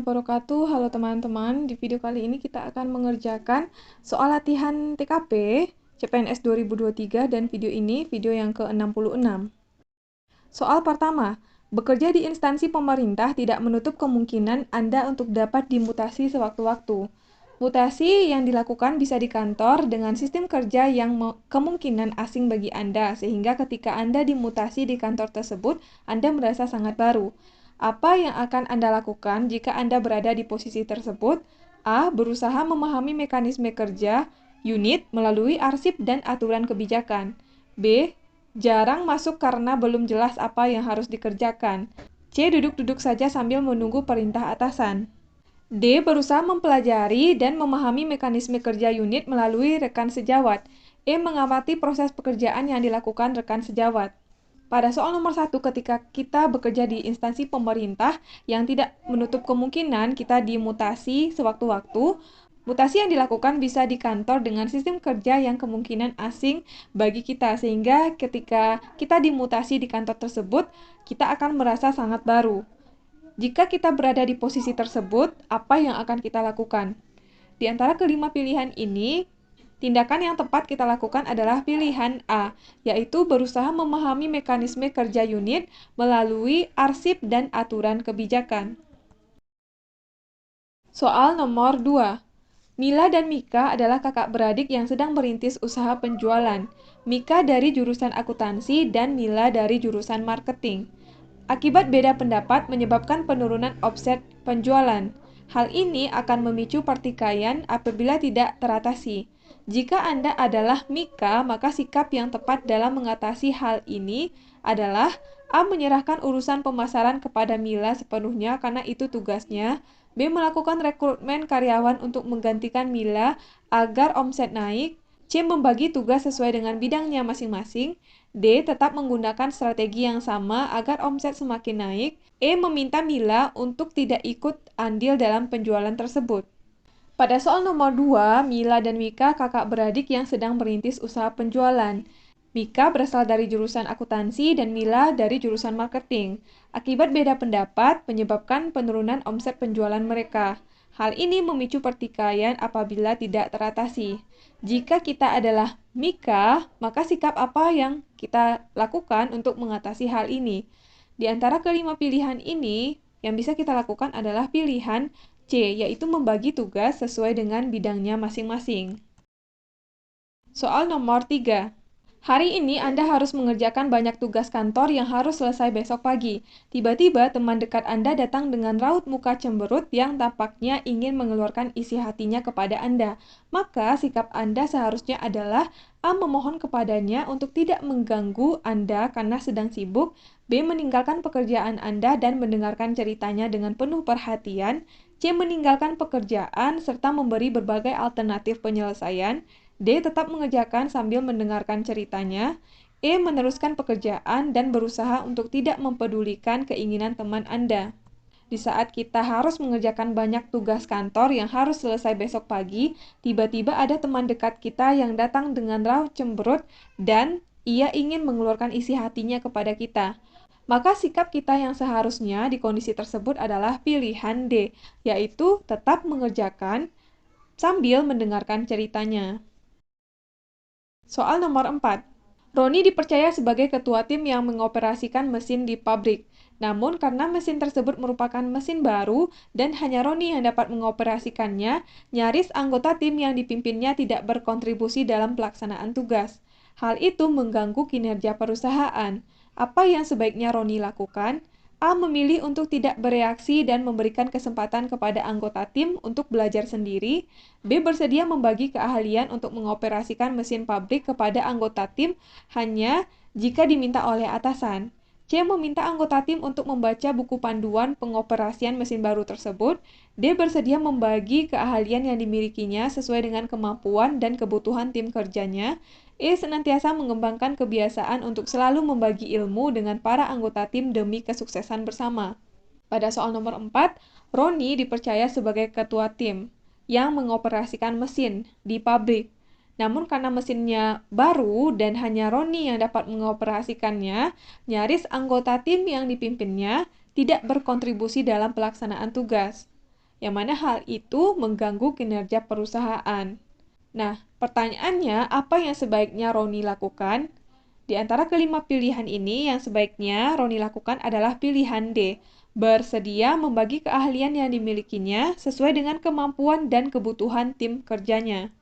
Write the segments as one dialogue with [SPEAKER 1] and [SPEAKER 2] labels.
[SPEAKER 1] wabarakatuh. Halo teman-teman, di video kali ini kita akan mengerjakan soal latihan TKP CPNS 2023 dan video ini video yang ke-66. Soal pertama, bekerja di instansi pemerintah tidak menutup kemungkinan Anda untuk dapat dimutasi sewaktu-waktu. Mutasi yang dilakukan bisa di kantor dengan sistem kerja yang kemungkinan asing bagi Anda, sehingga ketika Anda dimutasi di kantor tersebut, Anda merasa sangat baru. Apa yang akan Anda lakukan jika Anda berada di posisi tersebut? A. Berusaha memahami mekanisme kerja unit melalui arsip dan aturan kebijakan. B. Jarang masuk karena belum jelas apa yang harus dikerjakan. C. Duduk-duduk saja sambil menunggu perintah atasan. D. Berusaha mempelajari dan memahami mekanisme kerja unit melalui rekan sejawat. E. Mengamati proses pekerjaan yang dilakukan rekan sejawat. Pada soal nomor 1, ketika kita bekerja di instansi pemerintah yang tidak menutup kemungkinan kita dimutasi sewaktu-waktu, mutasi yang dilakukan bisa di kantor dengan sistem kerja yang kemungkinan asing bagi kita, sehingga ketika kita dimutasi di kantor tersebut, kita akan merasa sangat baru. Jika kita berada di posisi tersebut, apa yang akan kita lakukan? Di antara kelima pilihan ini, tindakan yang tepat kita lakukan adalah pilihan A, yaitu berusaha memahami mekanisme kerja unit melalui arsip dan aturan kebijakan. Soal nomor 2. Mila dan Mika adalah kakak beradik yang sedang merintis usaha penjualan. Mika dari jurusan akuntansi dan Mila dari jurusan marketing. Akibat beda pendapat menyebabkan penurunan omset penjualan. Hal ini akan memicu pertikaian apabila tidak teratasi. Jika Anda adalah Mika, maka sikap yang tepat dalam mengatasi hal ini adalah A. Menyerahkan urusan pemasaran kepada Mila sepenuhnya karena itu tugasnya. B. Melakukan rekrutmen karyawan untuk menggantikan Mila agar omset naik. C. Membagi tugas sesuai dengan bidangnya masing-masing. D. Tetap menggunakan strategi yang sama agar omset semakin naik. E. Meminta Mila untuk tidak ikut andil dalam penjualan tersebut. Pada soal nomor 2, Mila dan Mika kakak beradik yang sedang merintis usaha penjualan. Mika berasal dari jurusan akuntansi dan Mila dari jurusan marketing. Akibat beda pendapat, menyebabkan penurunan omset penjualan mereka. Hal ini memicu pertikaian apabila tidak teratasi. Jika kita adalah Mika, maka sikap apa yang kita lakukan untuk mengatasi hal ini? Di antara kelima pilihan ini, yang bisa kita lakukan adalah pilihan C, yaitu membagi tugas sesuai dengan bidangnya masing-masing. Soal nomor 3. Hari ini Anda harus mengerjakan banyak tugas kantor yang harus selesai besok pagi. Tiba-tiba teman dekat Anda datang dengan raut muka cemberut yang tampaknya ingin mengeluarkan isi hatinya kepada Anda. Maka sikap Anda seharusnya adalah A. Memohon kepadanya untuk tidak mengganggu Anda karena sedang sibuk. B. Meninggalkan pekerjaan Anda dan mendengarkan ceritanya dengan penuh perhatian. C. Meninggalkan pekerjaan serta memberi berbagai alternatif penyelesaian. D. Tetap mengerjakan sambil mendengarkan ceritanya. E. Meneruskan pekerjaan dan berusaha untuk tidak mempedulikan keinginan teman Anda. Di saat kita harus mengerjakan banyak tugas kantor yang harus selesai besok pagi, tiba-tiba ada teman dekat kita yang datang dengan raut cemberut dan ia ingin mengeluarkan isi hatinya kepada kita. Maka sikap kita yang seharusnya di kondisi tersebut adalah pilihan D, yaitu tetap mengerjakan sambil mendengarkan ceritanya. Soal nomor 4. Roni dipercaya sebagai ketua tim yang mengoperasikan mesin di pabrik. Namun karena mesin tersebut merupakan mesin baru dan hanya Roni yang dapat mengoperasikannya, nyaris anggota tim yang dipimpinnya tidak berkontribusi dalam pelaksanaan tugas. Hal itu mengganggu kinerja perusahaan. Apa yang sebaiknya Roni lakukan? A. Memilih untuk tidak bereaksi dan memberikan kesempatan kepada anggota tim untuk belajar sendiri. B. Bersedia membagi keahlian untuk mengoperasikan mesin pabrik kepada anggota tim hanya jika diminta oleh atasan. C. Meminta anggota tim untuk membaca buku panduan pengoperasian mesin baru tersebut. D. Bersedia membagi keahlian yang dimilikinya sesuai dengan kemampuan dan kebutuhan tim kerjanya. E. Senantiasa mengembangkan kebiasaan untuk selalu membagi ilmu dengan para anggota tim demi kesuksesan bersama. Pada soal nomor 4, Roni dipercaya sebagai ketua tim yang mengoperasikan mesin di pabrik. Namun karena mesinnya baru dan hanya Roni yang dapat mengoperasikannya, nyaris anggota tim yang dipimpinnya tidak berkontribusi dalam pelaksanaan tugas. yang mana hal itu mengganggu kinerja perusahaan. Nah, pertanyaannya, apa yang sebaiknya Roni lakukan? Di antara kelima pilihan ini, yang sebaiknya Roni lakukan adalah pilihan D, bersedia membagi keahlian yang dimilikinya sesuai dengan kemampuan dan kebutuhan tim kerjanya.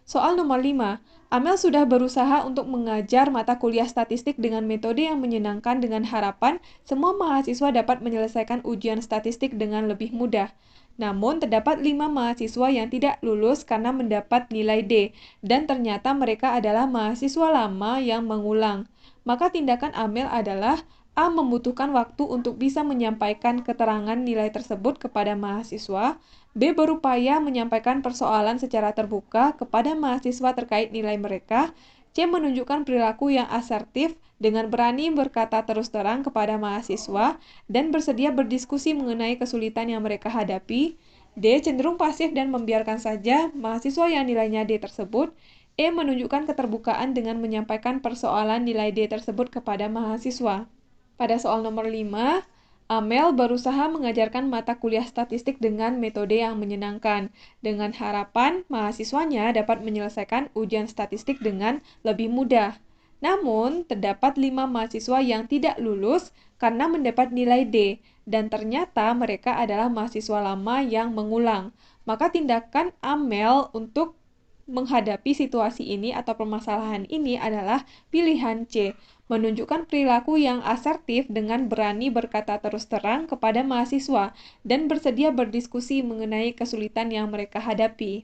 [SPEAKER 1] Soal nomor 5, Amel sudah berusaha untuk mengajar mata kuliah statistik dengan metode yang menyenangkan dengan harapan semua mahasiswa dapat menyelesaikan ujian statistik dengan lebih mudah. Namun, terdapat 5 mahasiswa yang tidak lulus karena mendapat nilai D, dan ternyata mereka adalah mahasiswa lama yang mengulang. Maka tindakan Amel adalah A. Membutuhkan waktu untuk bisa menyampaikan keterangan nilai tersebut kepada mahasiswa. B. Berupaya menyampaikan persoalan secara terbuka kepada mahasiswa terkait nilai mereka. C. Menunjukkan perilaku yang asertif dengan berani berkata terus terang kepada mahasiswa dan bersedia berdiskusi mengenai kesulitan yang mereka hadapi. D. Cenderung pasif dan membiarkan saja mahasiswa yang nilainya D tersebut. E. Menunjukkan keterbukaan dengan menyampaikan persoalan nilai D tersebut kepada mahasiswa. Pada soal nomor 5, Amel berusaha mengajarkan mata kuliah statistik dengan metode yang menyenangkan, dengan harapan mahasiswanya dapat menyelesaikan ujian statistik dengan lebih mudah. Namun, terdapat 5 mahasiswa yang tidak lulus karena mendapat nilai D, dan ternyata mereka adalah mahasiswa lama yang mengulang. Maka tindakan Amel untuk menghadapi situasi ini atau permasalahan ini adalah pilihan C, menunjukkan perilaku yang asertif dengan berani berkata terus terang kepada mahasiswa dan bersedia berdiskusi mengenai kesulitan yang mereka hadapi.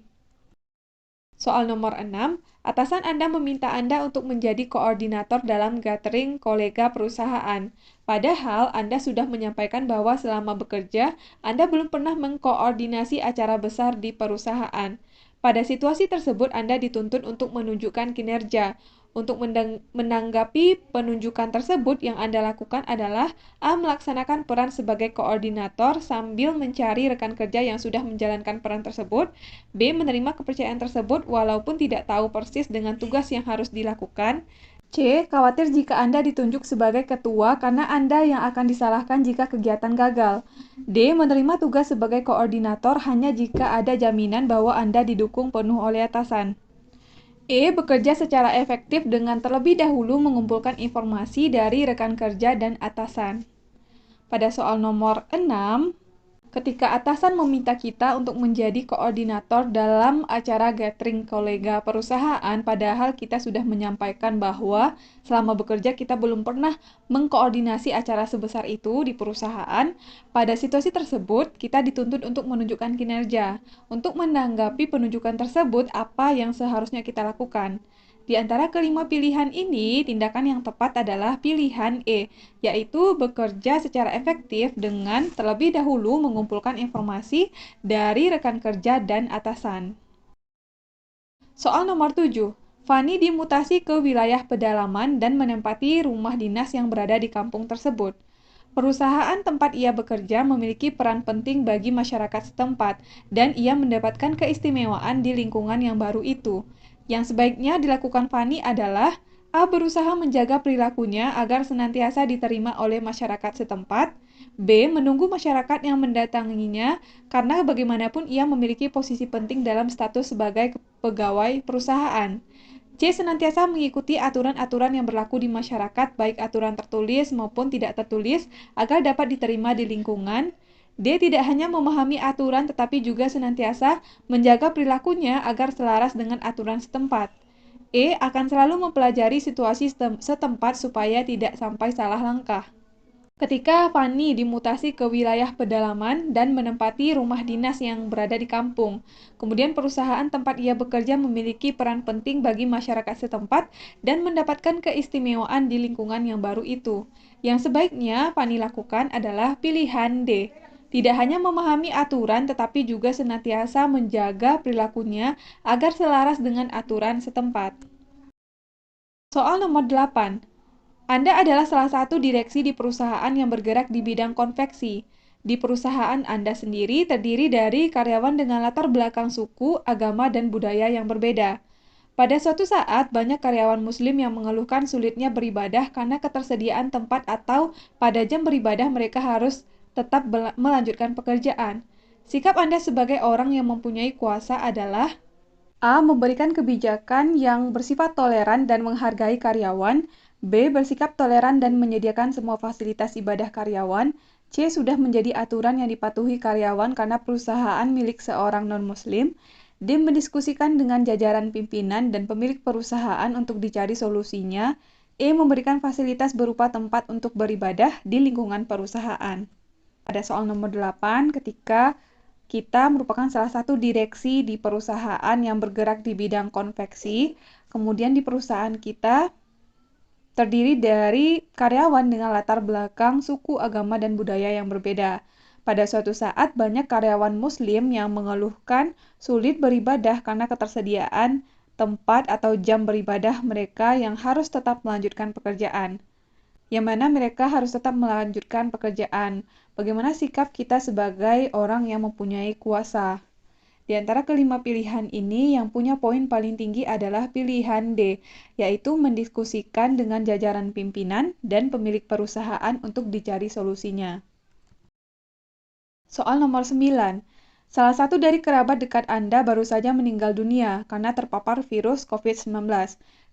[SPEAKER 1] Soal nomor 6, atasan Anda meminta Anda untuk menjadi koordinator dalam gathering kolega perusahaan. Padahal Anda sudah menyampaikan bahwa selama bekerja, Anda belum pernah mengkoordinasi acara besar di perusahaan. Pada situasi tersebut, Anda dituntut untuk menunjukkan kinerja. Untuk menanggapi penunjukan tersebut, yang Anda lakukan adalah A. Melaksanakan peran sebagai koordinator sambil mencari rekan kerja yang sudah menjalankan peran tersebut. B. Menerima kepercayaan tersebut walaupun tidak tahu persis dengan tugas yang harus dilakukan. C. Khawatir jika Anda ditunjuk sebagai ketua karena Anda yang akan disalahkan jika kegiatan gagal. D. Menerima tugas sebagai koordinator hanya jika ada jaminan bahwa Anda didukung penuh oleh atasan. E. Bekerja secara efektif dengan terlebih dahulu mengumpulkan informasi dari rekan kerja dan atasan. Pada soal nomor 6, ketika atasan meminta kita untuk menjadi koordinator dalam acara gathering kolega perusahaan, padahal kita sudah menyampaikan bahwa selama bekerja kita belum pernah mengkoordinasi acara sebesar itu di perusahaan, pada situasi tersebut kita dituntut untuk menunjukkan kinerja. Untuk menanggapi penunjukan tersebut, apa yang seharusnya kita lakukan? Di antara kelima pilihan ini, tindakan yang tepat adalah pilihan E, yaitu bekerja secara efektif dengan terlebih dahulu mengumpulkan informasi dari rekan kerja dan atasan. Soal nomor 7. Fani dimutasi ke wilayah pedalaman dan menempati rumah dinas yang berada di kampung tersebut. Perusahaan tempat ia bekerja memiliki peran penting bagi masyarakat setempat, dan ia mendapatkan keistimewaan di lingkungan yang baru itu. Yang sebaiknya dilakukan Fani adalah A. Berusaha menjaga perilakunya agar senantiasa diterima oleh masyarakat setempat. B. Menunggu masyarakat yang mendatanginya karena bagaimanapun ia memiliki posisi penting dalam status sebagai pegawai perusahaan. C. Senantiasa mengikuti aturan-aturan yang berlaku di masyarakat, baik aturan tertulis maupun tidak tertulis, agar dapat diterima di lingkungan. D. Tidak hanya memahami aturan tetapi juga senantiasa menjaga perilakunya agar selaras dengan aturan setempat. E. Akan selalu mempelajari situasi setempat supaya tidak sampai salah langkah. Ketika Fani dimutasi ke wilayah pedalaman dan menempati rumah dinas yang berada di kampung, kemudian perusahaan tempat ia bekerja memiliki peran penting bagi masyarakat setempat dan mendapatkan keistimewaan di lingkungan yang baru itu. Yang sebaiknya Fani lakukan adalah pilihan D. Tidak hanya memahami aturan tetapi juga senantiasa menjaga perilakunya agar selaras dengan aturan setempat. Soal nomor 8. Anda adalah salah satu direksi di perusahaan yang bergerak di bidang konveksi. Di perusahaan Anda sendiri terdiri dari karyawan dengan latar belakang suku, agama, dan budaya yang berbeda. Pada suatu saat, banyak karyawan Muslim yang mengeluhkan sulitnya beribadah karena ketersediaan tempat atau pada jam beribadah mereka harus tetap melanjutkan pekerjaan. Sikap Anda sebagai orang yang mempunyai kuasa adalah: A. Memberikan kebijakan yang bersifat toleran dan menghargai karyawan. B. Bersikap toleran dan menyediakan semua fasilitas ibadah karyawan. C. Sudah menjadi aturan yang dipatuhi karyawan karena perusahaan milik seorang non-muslim. D. Mendiskusikan dengan jajaran pimpinan dan pemilik perusahaan untuk dicari solusinya. E. Memberikan fasilitas berupa tempat untuk beribadah di lingkungan perusahaan. Pada soal nomor 8, ketika kita merupakan salah satu direksi di perusahaan yang bergerak di bidang konveksi, kemudian di perusahaan kita terdiri dari karyawan dengan latar belakang, suku, agama, dan budaya yang berbeda. Pada suatu saat, banyak karyawan Muslim yang mengeluhkan sulit beribadah karena ketersediaan tempat atau jam beribadah mereka yang harus tetap melanjutkan pekerjaan. Yang mana mereka harus tetap melanjutkan pekerjaan. Bagaimana sikap kita sebagai orang yang mempunyai kuasa? Di antara kelima pilihan ini, yang punya poin paling tinggi adalah pilihan D, yaitu mendiskusikan dengan jajaran pimpinan dan pemilik perusahaan untuk dicari solusinya. Soal nomor 9. Salah satu dari kerabat dekat Anda baru saja meninggal dunia karena terpapar virus COVID-19.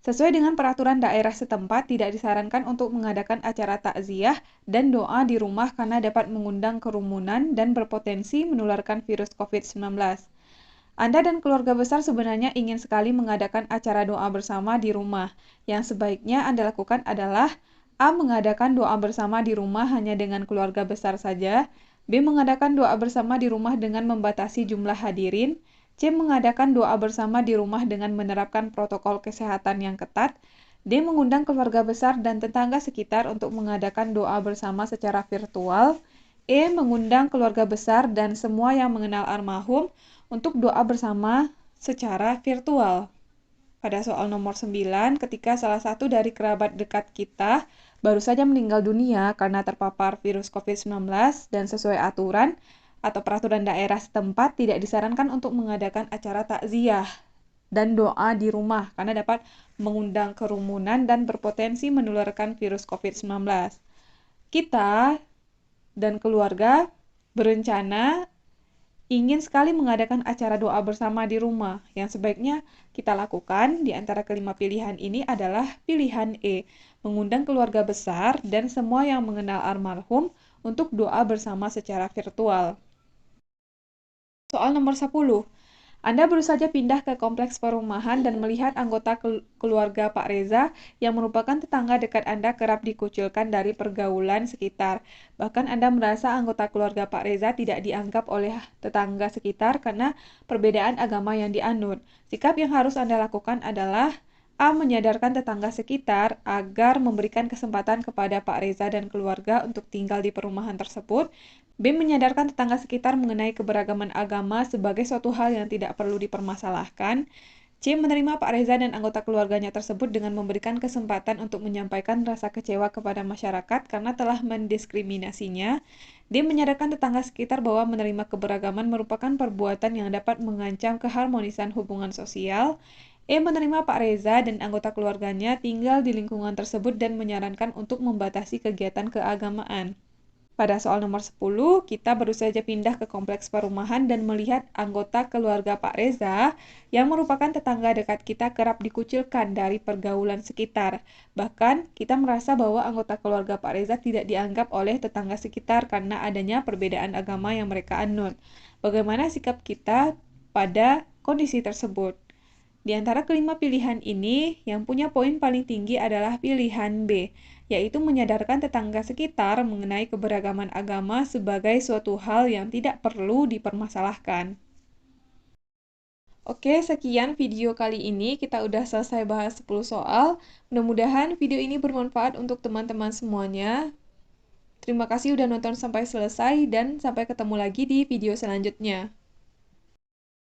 [SPEAKER 1] Sesuai dengan peraturan daerah setempat, tidak disarankan untuk mengadakan acara takziah dan doa di rumah karena dapat mengundang kerumunan dan berpotensi menularkan virus COVID-19. Anda dan keluarga besar sebenarnya ingin sekali mengadakan acara doa bersama di rumah. Yang sebaiknya Anda lakukan adalah: A. Mengadakan doa bersama di rumah hanya dengan keluarga besar saja. B. Mengadakan doa bersama di rumah dengan membatasi jumlah hadirin. C. Mengadakan doa bersama di rumah dengan menerapkan protokol kesehatan yang ketat. D. Mengundang keluarga besar dan tetangga sekitar untuk mengadakan doa bersama secara virtual. E. Mengundang keluarga besar dan semua yang mengenal almarhum untuk doa bersama secara virtual. Pada soal nomor 9, ketika salah satu dari kerabat dekat kita baru saja meninggal dunia karena terpapar virus COVID-19 dan sesuai aturan atau peraturan daerah setempat, tidak disarankan untuk mengadakan acara takziah dan doa di rumah karena dapat mengundang kerumunan dan berpotensi menularkan virus COVID-19. Kita dan keluarga berencana ingin sekali mengadakan acara doa bersama di rumah. Yang sebaiknya kita lakukan di antara kelima pilihan ini adalah pilihan E, mengundang keluarga besar dan semua yang mengenal almarhum untuk doa bersama secara virtual. Soal nomor 10. Anda baru saja pindah ke kompleks perumahan dan melihat anggota keluarga Pak Reza yang merupakan tetangga dekat Anda kerap dikucilkan dari pergaulan sekitar. Bahkan Anda merasa anggota keluarga Pak Reza tidak dianggap oleh tetangga sekitar karena perbedaan agama yang dianut. Sikap yang harus Anda lakukan adalah: A. Menyadarkan tetangga sekitar agar memberikan kesempatan kepada Pak Reza dan keluarga untuk tinggal di perumahan tersebut. B. Menyadarkan tetangga sekitar mengenai keberagaman agama sebagai suatu hal yang tidak perlu dipermasalahkan. C. Menerima Pak Reza dan anggota keluarganya tersebut dengan memberikan kesempatan untuk menyampaikan rasa kecewa kepada masyarakat karena telah mendiskriminasinya. D. Menyadarkan tetangga sekitar bahwa menerima keberagaman merupakan perbuatan yang dapat mengancam keharmonisan hubungan sosial. E. Menerima Pak Reza dan anggota keluarganya tinggal di lingkungan tersebut dan menyarankan untuk membatasi kegiatan keagamaan. Pada soal nomor 10, kita baru saja pindah ke kompleks perumahan dan melihat anggota keluarga Pak Reza yang merupakan tetangga dekat kita kerap dikucilkan dari pergaulan sekitar. Bahkan, kita merasa bahwa anggota keluarga Pak Reza tidak dianggap oleh tetangga sekitar karena adanya perbedaan agama yang mereka anut. Bagaimana sikap kita pada kondisi tersebut? Di antara kelima pilihan ini, yang punya poin paling tinggi adalah pilihan B, yaitu menyadarkan tetangga sekitar mengenai keberagaman agama sebagai suatu hal yang tidak perlu dipermasalahkan. Oke, sekian video kali ini. Kita udah selesai bahas 10 soal. Mudah-mudahan video ini bermanfaat untuk teman-teman semuanya. Terima kasih udah nonton sampai selesai dan sampai ketemu lagi di video selanjutnya.